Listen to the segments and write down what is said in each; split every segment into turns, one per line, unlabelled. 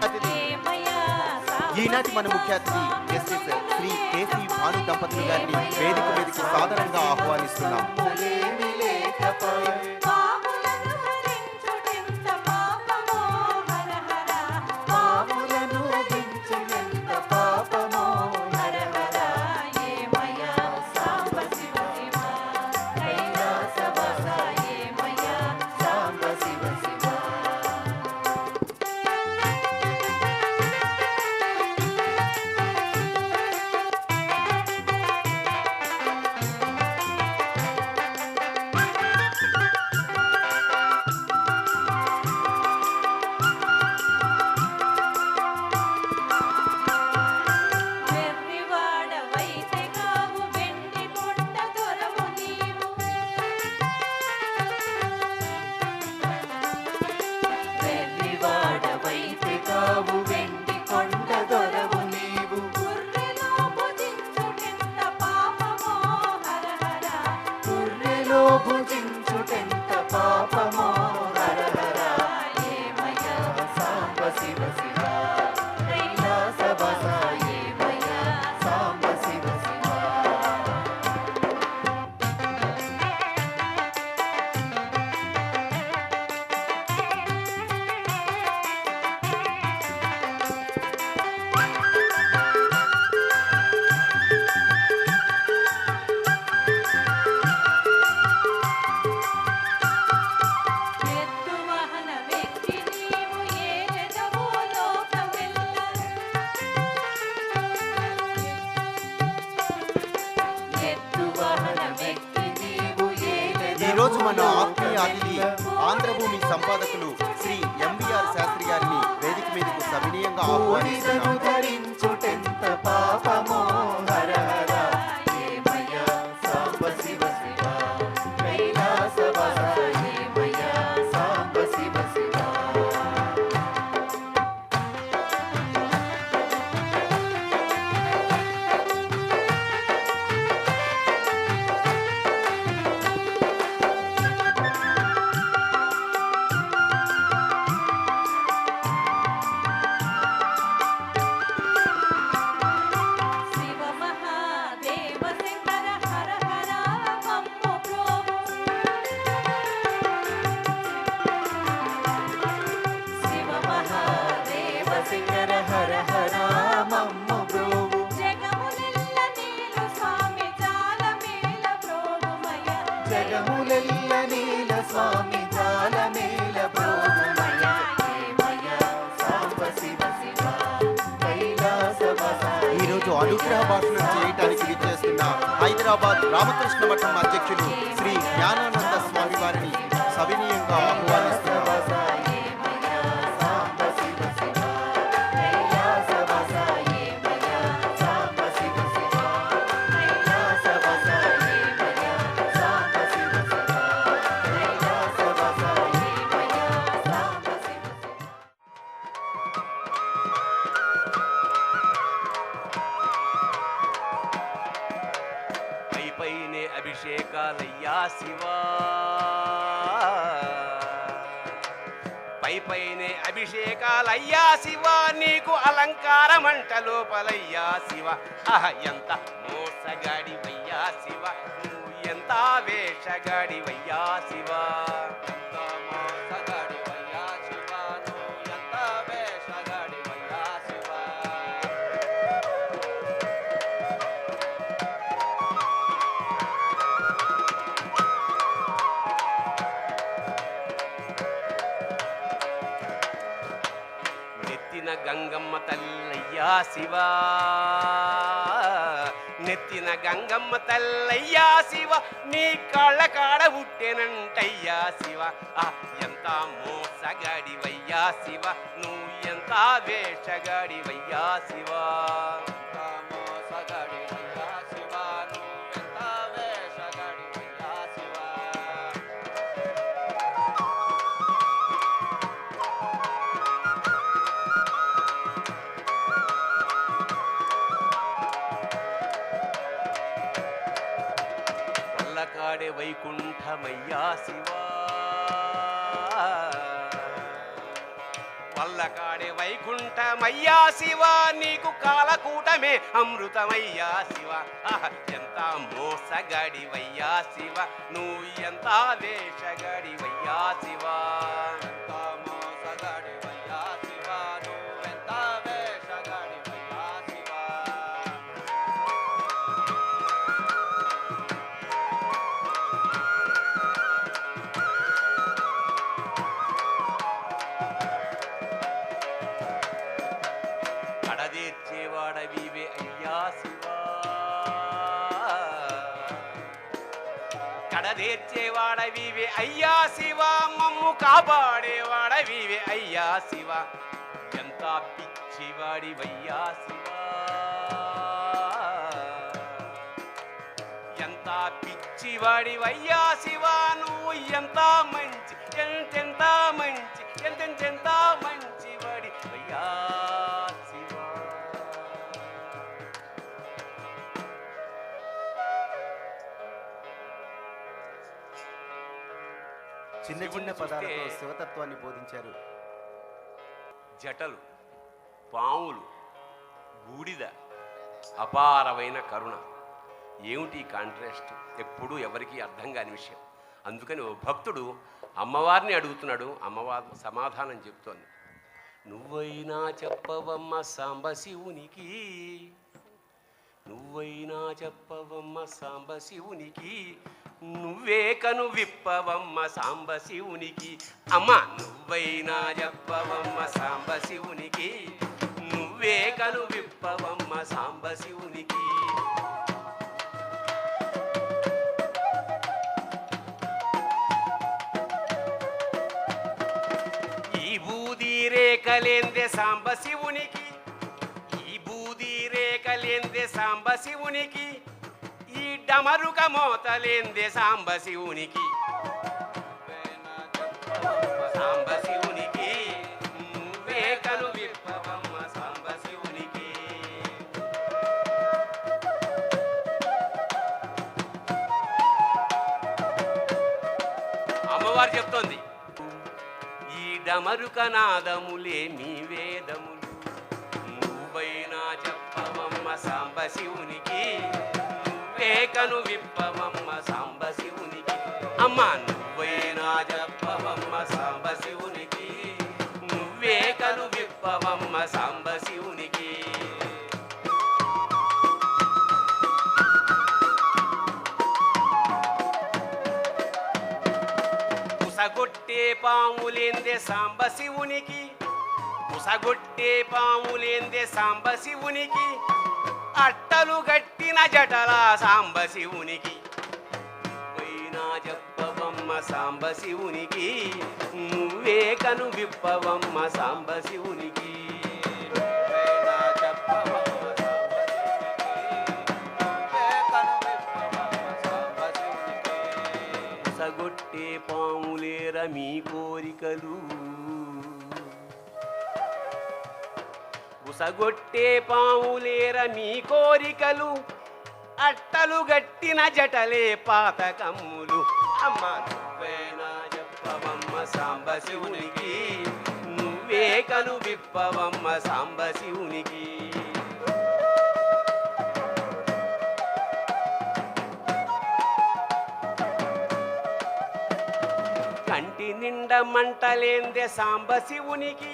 అతిథి ఈనాటి మన ముఖ్య అతిథి జస్టిస్ శ్రీ కేసీ భాను దంపతులు గారిని వేదిక మీదకి సాదరంగా ఆహ్వానిస్తున్నాం. ఈరోజు మన ఆత్మీయ అతిథి ఆంధ్రభూమి సంపాదకులు శ్రీ ఎంబీఆర్ శాస్త్రి గారిని వేదిక మీదకు సవినీయంగా ఆహ్వానిస్తున్నాం. ఈరోజు అనుగ్రహ భాషణం చేయడానికి విచ్చేస్తున్న హైదరాబాద్ రామకృష్ణ మఠం అధ్యక్షులు శ్రీ జ్ఞానానంద స్వామి వారిని సవినీయంగా ఆహ్వానిస్తున్నారు.
అభిషేకాలయ్యా శివా, పైపైనే అభిషేకాలయ్యా శివా, నీకు అలంకారమంట లోపలయ్యా శివ. ఎంత మోసగాడివయ్యా శివ, నువ్వు ఎంత వేషగాడివయ్యా శివ. గంగమ్మ తల్లయ్యా శివా, నెత్తిన గంగమ్మ తల్లయ్యా శివ, నీ కాళ్ళ కాడ పుట్టెనంటయ్యా శివ. ఎంత మోసగాడివయ్యా శివ, నువ్వు ఎంత వేషగాడివయ్యా శివ. కాడే వైకుంఠమయ్యా శివా, వల్ల కళ్ళకాడే వైకుంఠమయ్యా శివ నీకు కాలకూటమే అమృతమయ్యా శివ ఎంత మోసగాడివయ్యా శివ నువ్వు ఎంత వేషగాడివయ్యా శివ
ఎంత మోసగాడివయ్యా శివ నువ్వెంత వేషగాడివయ్యా శివ.
కడదేర్చేవాడవివే అయ్యా శివ కడదేర్చేవాడవివే అయ్యా శివ మమ్ము కాపాడేవాడవివే అయ్యా శివ ఎంత పిచ్చివాడివయ్యా శివ ఎంత పిచ్చివాడివయ్యా శివ నువ్వు ఎంత మంచి ఎంతెంత మంచి ఎంతెంత మంచివాడివయ్యా శివ.
చిన్న చిన్న పదాలతో శివతత్వాన్ని బోధించారు.
జటలు, పాములు, బూడిద, అపారమైన కరుణ. ఏమిటి కాంట్రాస్ట్? ఎప్పుడూ ఎవరికీ అర్థం కాని విషయం. అందుకని ఓ భక్తుడు అమ్మవారిని అడుగుతున్నాడు. అమ్మవారు సమాధానం చెప్తోంది. నువ్వైనా చెప్పవమ్మ సాంబశివునికి, నువ్వైనా చెప్పవమ్మ సాంబశివునికి, నువ్వే కను విప్పవమ్మ సాంబశివునికి. అమ్మ నువ్వైనా చెప్పవమ్మ సాంబశివునికి, నువ్వే కను విప్పవమ్మ సాంబశివునికి. ఈ బూది రేఖలేందే సాంబశివునికి, ఈ బూది రేఖలేందే సాంబశివునికి, ఈ డమరుక మోతలేందే సాంబశివునికి. సాంబశివునికి నువ్వే కను విప్పవమ్మ సాంబశివునికి. అమ్మవారు చెప్తోంది, ఈ డమరుక నాదములే మీ వేదములు, నువ్వైనా చెప్పవమ్మ సాంబశివునికి, నువ్వే కను విప్పవమ్మ సాంబశివునికి. అమ్మ నువ్వైనా చెప్పవమ్మ సాంబశివునికి, నువ్వే కను విప్పవమ్మ సాంబశివునికి. ఉసగొట్టే పాములేందే సాంబశివునికి, ఉసగొట్టే పాములేందే సాంబశివునికి, అట్టలు గట్టిన జటల సాంబశివునికి. నువ్వైనా చెప్పవమ్మ సాంబశివునికి, నువ్వే కను విప్పవమ్మ సాంబశివునికి.
నువ్వైనా చెప్పవమ్మ సాంబశివునికి, నువ్వే కను విప్పవమ్మ సాంబశివునికి.
ఉసగొట్టే పాములేర మీ కోరికలు, ఉసగొట్టే పాములేర మీ కోరికలు, అట్టలు గట్టిన జటలే పాతకమ్ములు. అమ్మ నువ్వేనా చెప్పవమ్మ సాంబశివునికి, నువ్వే కను విప్పవమ్మ సాంబశివునికి. కంటి నిండ మంటలేందే సాంబశివునికి,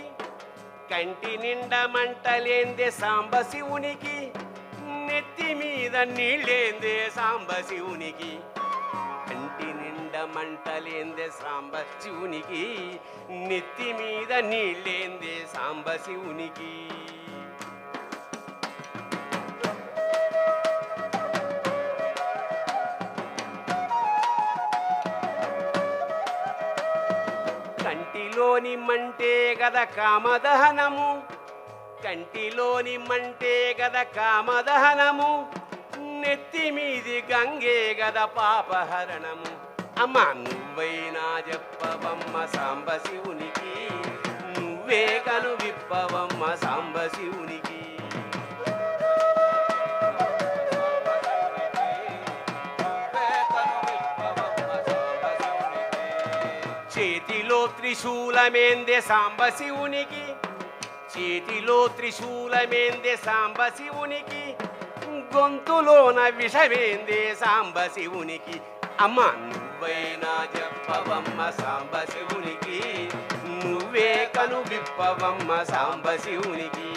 కంటి నిండ మంటలేందే సాంబశివునికి, నెత్తి మీద నీళ్ళేందే సాంబశివునికి. కంటి నిండ మంటలేందే సాంబశివునికి, నెత్తి మీద నీళ్ళేందే సాంబశివునికి. కంటిలోని మంటే గద కామదహనము, కంటిలోని మంటే గద కామదహనము, నెత్తి మీది గంగే గద పాపహరణము. అమ్మ నువ్వైనా చెప్పవమ్మ సాంబశివునికి, నువ్వే కను విప్పవమ్మ సాంబశివునికి. చేతిలో త్రిశూలమేందే సాంబశివునికి, చేతిలో త్రిశూలమేందే సాంబ శివునికి, గొంతులోన విషమేందే సాంబ శివునికి. అమ్మ నువ్వైనా చెప్పవమ్మ సాంబ శివునికి, నువ్వే కను విప్పవమ్మ సాంబ శివునికి.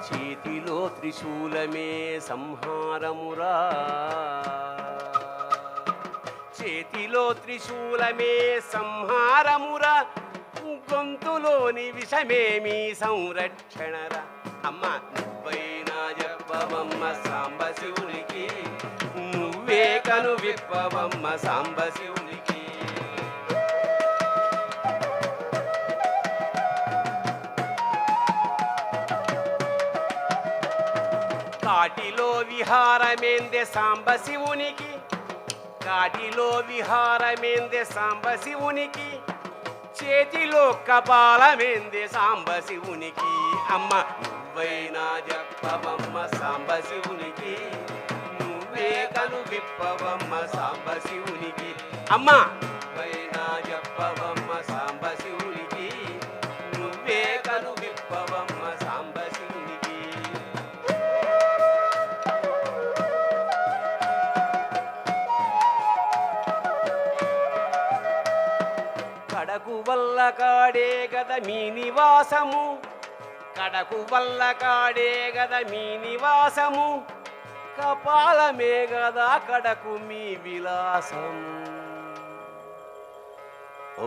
చేతిలో త్రిశూలమే సంహారమురా, చేతిలో త్రిశూలమే సంహారమురా, గొంతులోని విషమేమి సంరక్షణరా. అమ్మ నువ్వైనా చెప్పవమ్మ సాంబ శివునికి, నువ్వే కను విప్పవమ్మ సాంబ శివునికి. కాటిలో విహారమేందే సాంబ శివునికి, కాటిలో విహారమేందే సాంబ శివునికి, చేతిలో కపాలమేందే సాంబ శివునికి. అమ్మ నువ్వైనా చెప్పవమ్మ సాంబ శివునికి, నువ్వే కను విప్పవమ్మ సాంబ శివునికి. అమ్మ నువ్వైనా చెప్పవమ్మ సాంబ శివునికి, నువ్వే కను విప్పవమ్మ సాంబ శివునికి. కడకు వల్ల కాడే గద మీ నివాసము, కడకు వల్ల కాడే గద మీ నివాసము, కపాలమే గదా కడకు మీ విలాసము.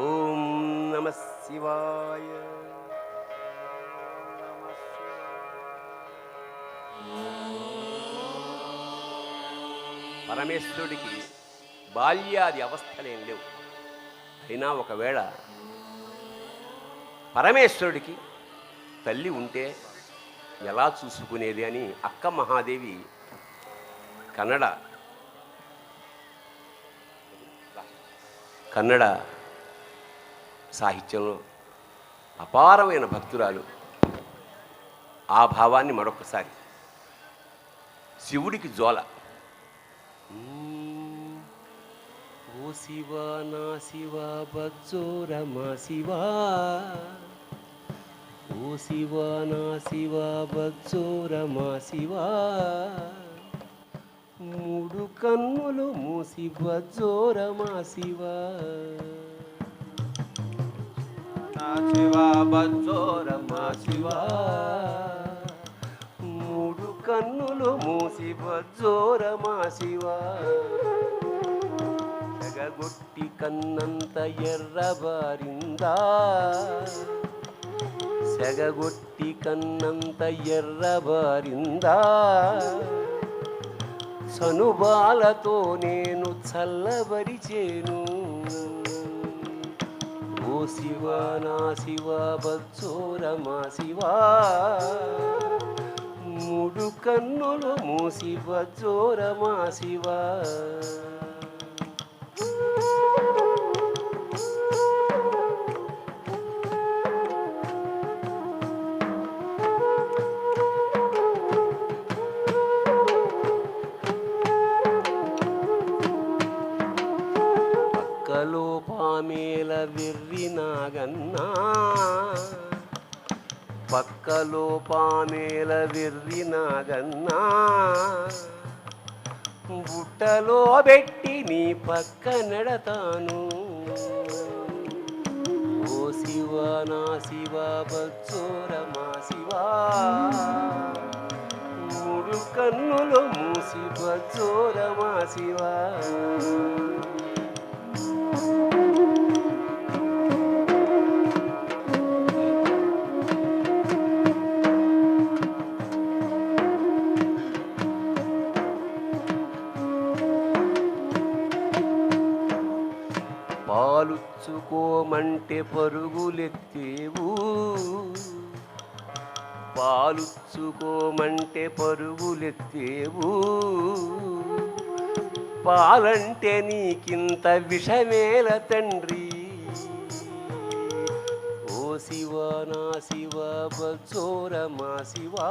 ఓం నమ శివాయ. పరమేశ్వరుడికి బాల్యాది అవస్థలేం లేవు. అయినా ఒకవేళ పరమేశ్వరుడికి తల్లి ఉంటే ఎలా చూసుకునేది అని అక్క మహాదేవి కన్నడ సాహిత్యంలో అపారమైన భక్తురాలు. ఆ భావాన్ని మరొకసారి శివుడికి జోల. ఓ శివా నా శివా బజ్జోరమా శివా, ఓ శివా నా శివా బజ్జోరమా శివా, మూడు కన్నులు మూసి బజ్జోరమా శివా.
నా శివా బజ్జోరమా శివా,
మూడు కన్నులు మూసి బజ్జోరమా శివా. సెగగొట్టి కన్నంత ఎర్రబారిందా, సెగగొట్టి కన్నంత ఎర్రబారిందా, సనుబాలతో నేను చల్లబరిచేను. ఓ శివా నా శివా బజ్జోరమా శివా, మూడు కన్నులు మూసి బజ్జోరమా శివా. పక్కలో పామేల వెర్రి నాగన్నా, పక్కలో పామేల వెర్రి నాగన్నా, బుట్టలో పెట్టి నీ పక్క నెడతాను. ఓ శివా నా శివా బజ్జోరమా శివా, మూడు కన్నులు మూసి బజ్జోరమా శివా. పాలుచ్చుకోమంటే పరుగులెత్తేవు, పాలుచ్చుకోమంటే పరుగులెత్తేవు, పాలంటే నీకింత విషమేల తండ్రి. ఓ శివా నా శివా బజ్జోరమా శివా,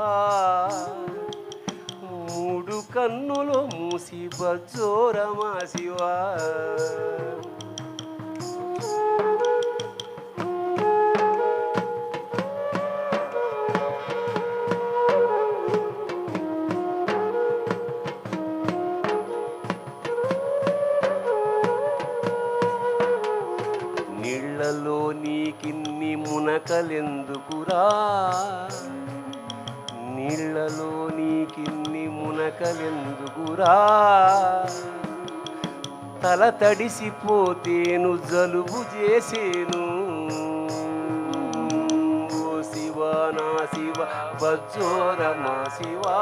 మూడు కన్నులు మూసి బజ్జోరమా శివా. నీళ్లలో నీకిన్ని మునకలెందుకురా, నీళ్లలో నీకిన్ని మునకలెందుకురా, తల తడిసిపోతేను జలుబు చేసేను. ఓ శివా నా శివ బజ్జోరమా శివా,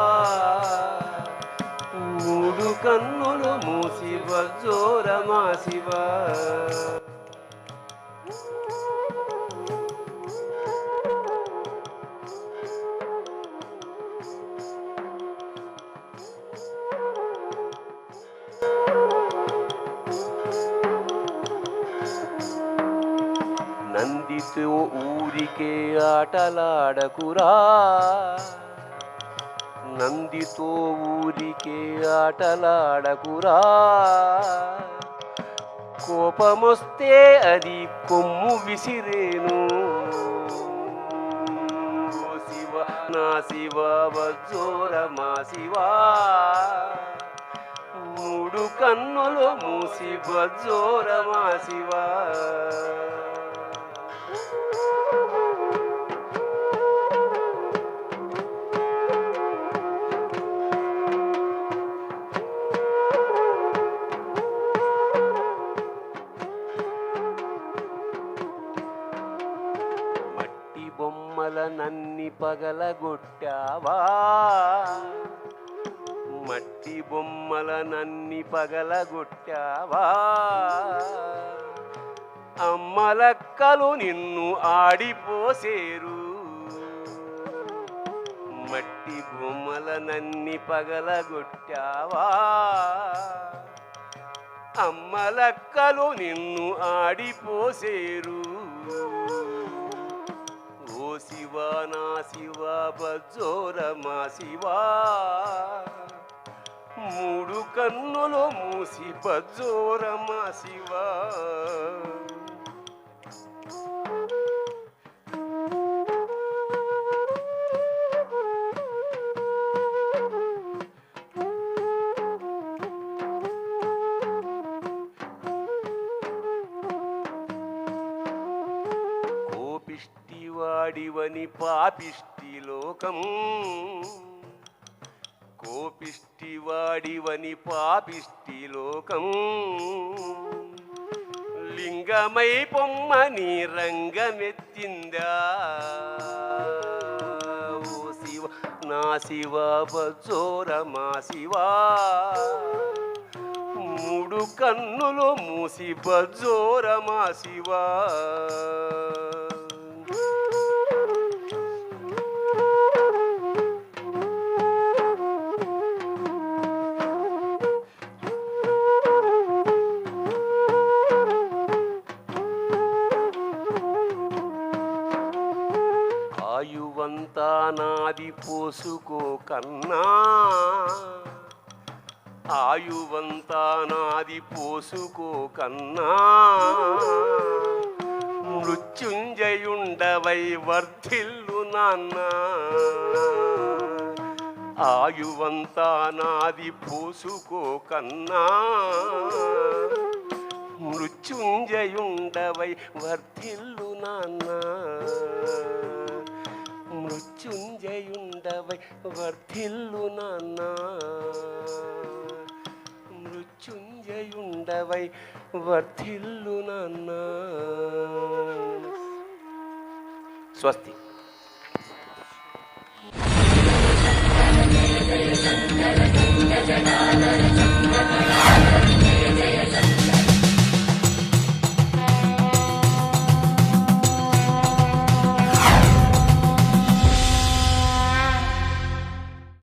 మూడు కన్నులు మూసి బజ్జోరమా శివా. నందితో ఊరికే ఆటలాడకురా, నందితో ఊరికే ఆటలాడకురా, కోపమొస్తే అది కొమ్ము విసిరేను. ఓ శివ నా శివ బజ్జోరమా శివా, మూడు కన్నులు మూసి బజ్జోరమా శివా. మట్టి బొమ్మలనన్ని పగలగొట్టావా, మట్టి బొమ్మలనన్ని పగలగొట్టావా, అమ్మలక్కలు నిన్ను ఆడిపోసేరు. మట్టి బొమ్మలనన్ని పగలగొట్టావా, అమ్మలక్కలు నిన్ను ఆడిపోసేరు. ఓ శివా నా శివ బజ్జోరమా శివా, మూడు కన్నులు మూసి బజ్జోరమా శివా. కోపిష్టివాడివని పాపిష్టి లోకం, కోపిష్టివాడివని పాపిష్టి లోకం, లింగమై పొమ్మని రంగమెత్తిందా. ఓ శివ నా శివ బజ్జోరమా శివా, మూడు కన్నులు మూసి బజ్జోరమా శివా. ఆయువంతా నాది పోసుకో కన్నా, ఆయువంతా నాది పోసుకో కన్నా, మృత్యుంజయుండవై వర్ధిల్లు నాన్న. ఆయువంతా నాది పోసుకో కన్నా, మృత్యుంజయుండవై వర్ధిల్లు నాన్న. మృత్యుంజయుండవై వర్ధిల్లు నాన్న, మృత్యుంజయుండవై వర్ధిల్లు నాన్న. స్వస్తి.
జటాధర